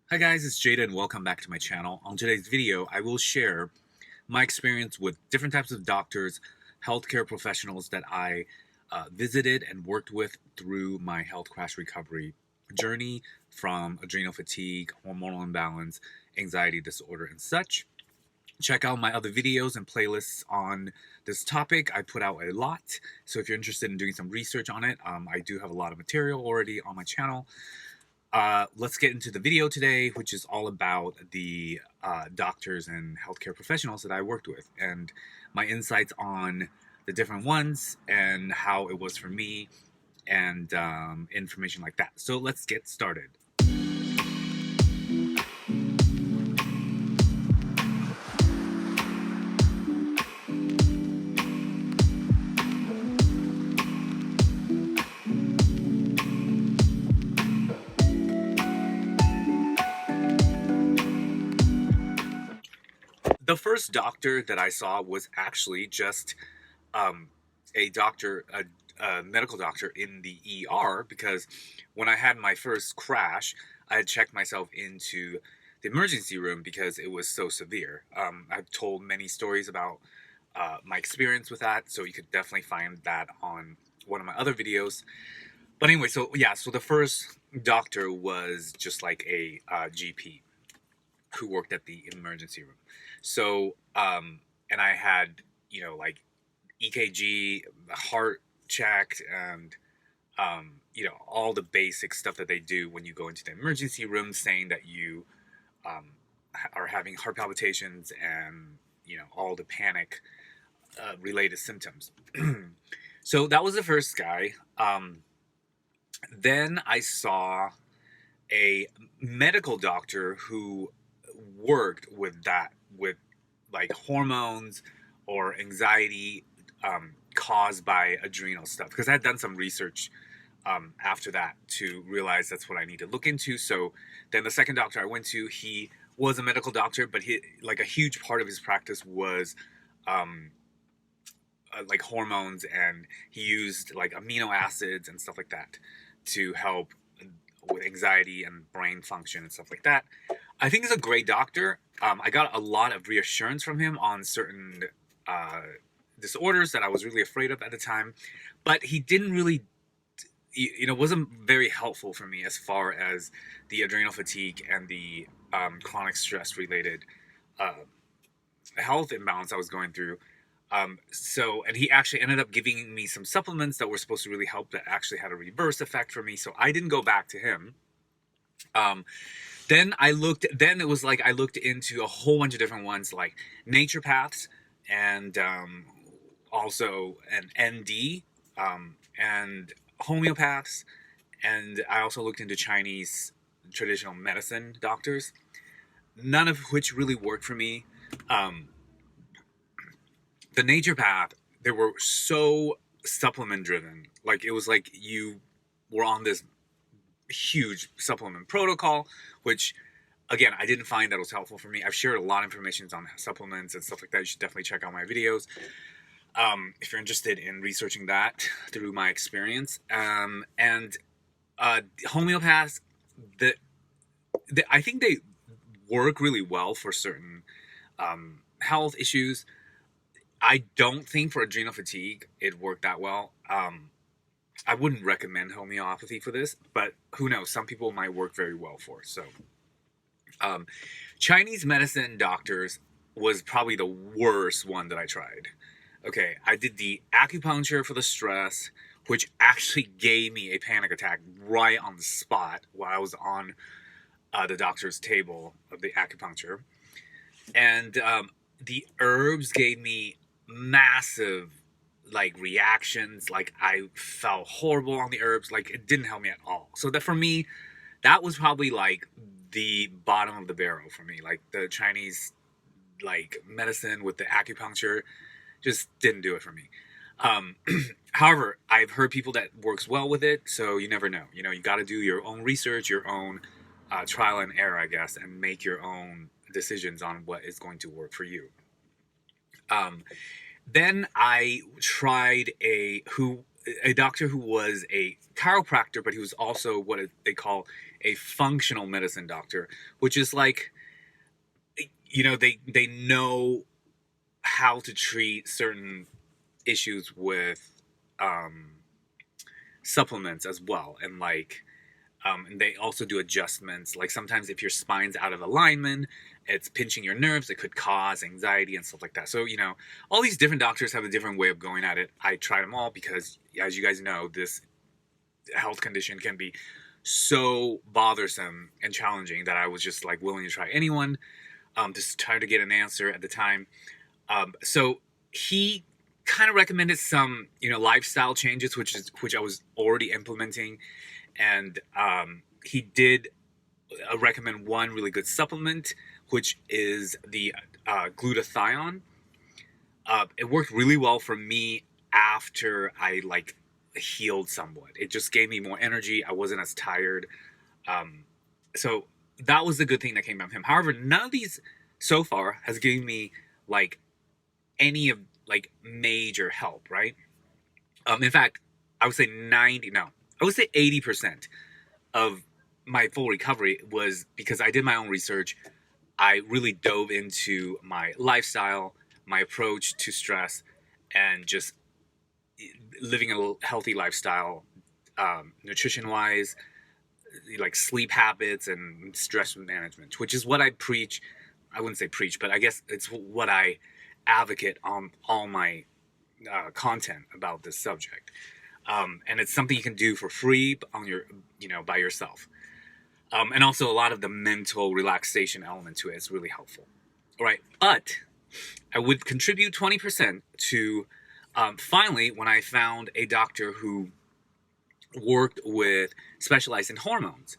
Hi guys, it's Jaden. Welcome back to my channel. On today's video, I will share my experience with different types of doctors, healthcare professionals that I visited and worked with through my health crash recovery journey from adrenal fatigue, hormonal imbalance, anxiety disorder, and such. Check out my other videos and playlists on this topic. I put out a lot, so if you're interested in doing some research on it, I do have a lot of material already on my channel. Let's get into the video today, which is all about the doctors and healthcare professionals that I worked with and my insights on the different ones and how it was for me and information like that. So let's get started. The first doctor that I saw was actually just a doctor, a medical doctor in the ER, because when I had my first crash, I had checked myself into the emergency room because it was so severe. I've told many stories about my experience with that, so you could definitely find that on one of my other videos. But anyway, so yeah, so the first doctor was just like a GP who worked at the emergency room. So, and I had, like EKG, heart checked, and, all the basic stuff that they do when you go into the emergency room, saying that you are having heart palpitations and, all the panic related symptoms. So that was the first guy. Then I saw a medical doctor who worked with that, with like hormones or anxiety caused by adrenal stuff, because I had done some research after that to realize that's what I need to look into. So then the second doctor I went to, he was a medical doctor, but he, like, a huge part of his practice was like hormones, and he used like amino acids and stuff like that to help with anxiety and brain function and stuff like that. I think he's a great doctor. I got a lot of reassurance from him on certain disorders that I was really afraid of at the time, but he didn't really, wasn't very helpful for me as far as the adrenal fatigue and the chronic stress related health imbalance I was going through. And he actually ended up giving me some supplements that were supposed to really help, that actually had a reverse effect for me. So I didn't go back to him. Then it was like I looked into a whole bunch of different ones, like naturopaths, and also an ND, and homeopaths. And I also looked into Chinese traditional medicine doctors, none of which really worked for me. The naturopath, they were so supplement driven. Like, it was like you were on this huge supplement protocol, which, again, I didn't find that was helpful for me. I've shared a lot of information on supplements and stuff like that. You should definitely check out my videos if you're interested in researching that through my experience. And homeopaths, I think they work really well for certain health issues. I don't think for adrenal fatigue it worked that well. I wouldn't recommend homeopathy for this, but who knows? Some people might work very well for it. So, Chinese medicine doctors was probably the worst one that I tried. Okay, I did the acupuncture for the stress, which actually gave me a panic attack right on the spot while I was on the doctor's table of the acupuncture. And the herbs gave me massive like reactions. Like, I felt horrible on the herbs. Like, it didn't help me at all. So that, for me, that was probably like the bottom of the barrel for me. Like, the Chinese like medicine with the acupuncture just didn't do it for me. However, I've heard people that works well with it, so you never know. You got to do your own research, your own trial and error, I guess, and make your own decisions on what is going to work for you. Then I tried a doctor who was a chiropractor, but he was also what they call a functional medicine doctor, which is like, they know how to treat certain issues with um, supplements as well, and like and they also do adjustments. Like sometimes if your spine's out of alignment, it's pinching your nerves, it could cause anxiety and stuff like that. So, all these different doctors have a different way of going at it. I tried them all because, as you guys know, this health condition can be so bothersome and challenging that I was just like willing to try anyone, to try to get an answer at the time. So he kind of recommended some, lifestyle changes, which I was already implementing. And he did recommend one really good supplement, which is the glutathione. It worked really well for me after I healed somewhat. It just gave me more energy. I wasn't as tired. So that was the good thing that came out of him. However, none of these so far has given me any of major help, right? In fact, I would say 80% of my full recovery was because I did my own research. I really dove into my lifestyle, my approach to stress, and just living a healthy lifestyle, nutrition-wise, like sleep habits and stress management, which is what I preach. I wouldn't say preach, but I guess it's what I advocate on all my content about this subject. And it's something you can do for free on your, by yourself. And also a lot of the mental relaxation element to it is really helpful. All right. But I would contribute 20% to finally when I found a doctor who specialized in hormones,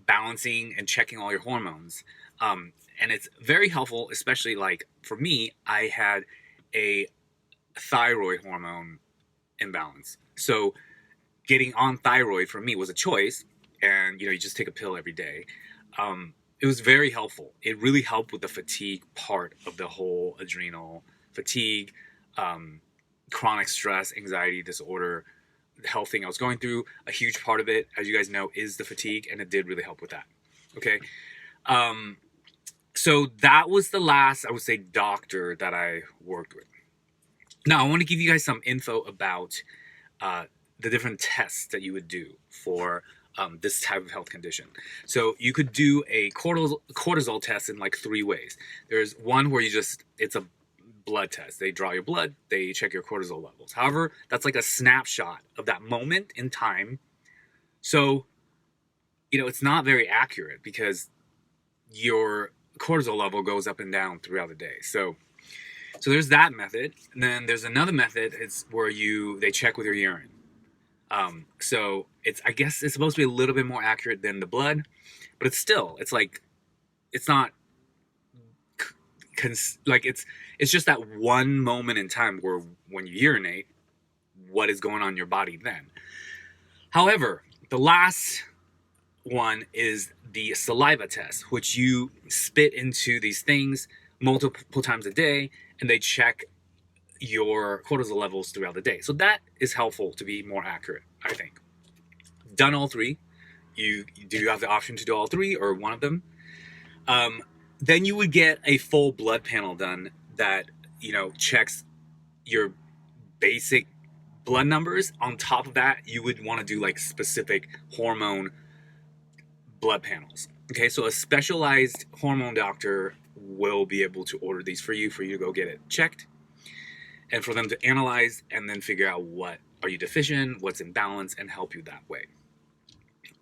balancing and checking all your hormones. And it's very helpful, especially for me, I had a thyroid hormone imbalance. So getting on thyroid for me was a choice, and you just take a pill every day. It was very helpful. It really helped with the fatigue part of the whole adrenal fatigue, chronic stress, anxiety disorder, health thing I was going through. A huge part of it, as you guys know, is the fatigue, and it did really help with that. Okay. So that was the last, I would say, doctor that I worked with. Now, I want to give you guys some info about the different tests that you would do for this type of health condition. So you could do a cortisol test in 3 ways. There's one where it's a blood test. They draw your blood, they check your cortisol levels. However, that's like a snapshot of that moment in time. So, it's not very accurate because your cortisol level goes up and down throughout the day. So there's that method. And then there's another method. It's where they check with your urine. So I guess it's supposed to be a little bit more accurate than the blood, but it's not it's just that one moment in time where when you urinate, what is going on in your body then. However, the last one is the saliva test, which you spit into these things multiple times a day, and they check your cortisol levels throughout the day. So that is helpful to be more accurate, I think. Done all 3. Do you have the option to do all 3 or one of them? Then you would get a full blood panel done that, checks your basic blood numbers. On top of that, you would want to do specific hormone blood panels. Okay, so a specialized hormone doctor will be able to order these for you to go get it checked, and for them to analyze and then figure out what are you deficient, what's in balance, and help you that way.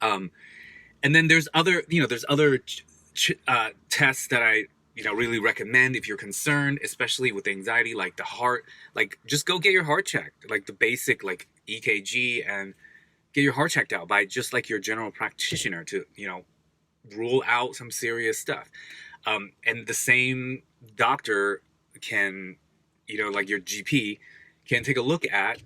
And then there's other tests that I really recommend if you're concerned, especially with anxiety, like the heart. Just go get your heart checked, the basic EKG, and get your heart checked out by just your general practitioner to rule out some serious stuff. And the same doctor can, your GP can take a look at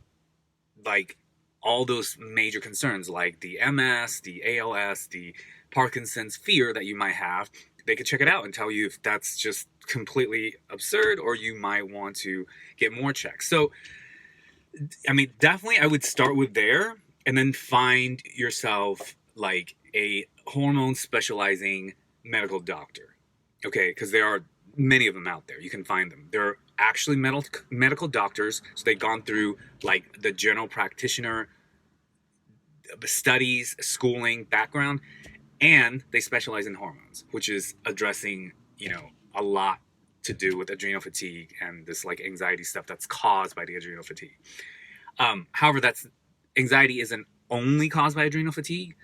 all those major concerns, like the MS, the ALS, the Parkinson's fear that you might have. They could check it out and tell you if that's just completely absurd or you might want to get more checks. So I mean, definitely I would start with there and then find yourself like a hormone specializing medical doctor. Okay, because there are many of them out there. You can find them. They're actually medical doctors, so they've gone through like the general practitioner studies, schooling, background, and they specialize in hormones, which is addressing, a lot to do with adrenal fatigue and this like anxiety stuff that's caused by the adrenal fatigue. However, that's anxiety isn't only caused by adrenal fatigue.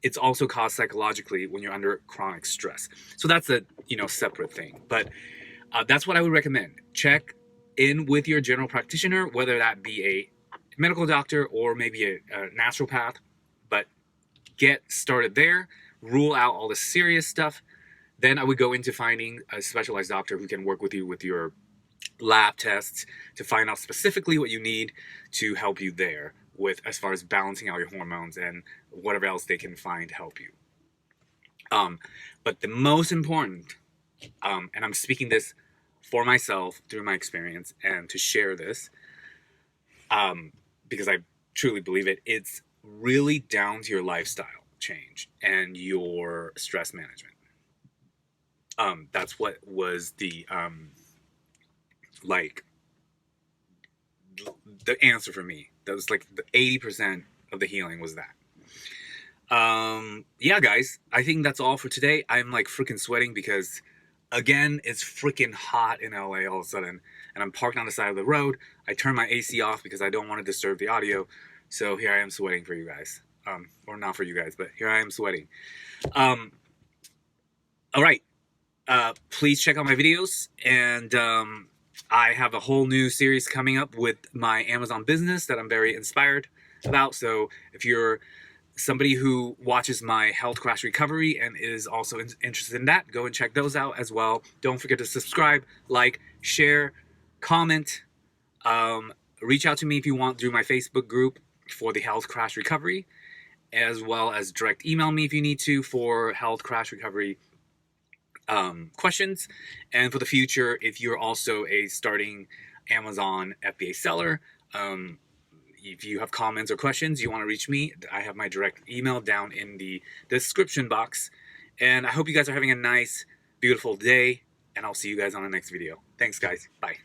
It's also caused psychologically when you're under chronic stress. So that's a separate thing. But that's what I would recommend. Check in with your general practitioner, whether that be a medical doctor or maybe a naturopath. But get started there. Rule out all the serious stuff. Then I would go into finding a specialized doctor who can work with you with your lab tests to find out specifically what you need to help you there with as far as balancing out your hormones and whatever else they can find to help you. But the most important, and I'm speaking this for myself through my experience and to share this, because I truly believe it, it's really down to your lifestyle change and your stress management. That's what was the the answer for me. That was like the 80% of the healing was that. Yeah, guys, I think that's all for today. I'm like freaking sweating because again, it's freaking hot in LA all of a sudden, and I'm parked on the side of the road. I turned my AC off because I don't want to disturb the audio. So here I am sweating for you guys. Or not for you guys, but here I am sweating. All right. Please check out my videos, and I have a whole new series coming up with my Amazon business that I'm very inspired about. So if you're somebody who watches my health crash recovery and is also interested in that, go and check those out as well. Don't forget to subscribe, like, share, comment. Reach out to me if you want through my Facebook group for the health crash recovery, as well as direct email me if you need to for health crash recovery questions. And for the future, if you're also a starting Amazon FBA seller, if you have comments or questions, you want to reach me, I have my direct email down in the description box. And I hope you guys are having a nice, beautiful day, and I'll see you guys on the next video. Thanks, guys. Bye.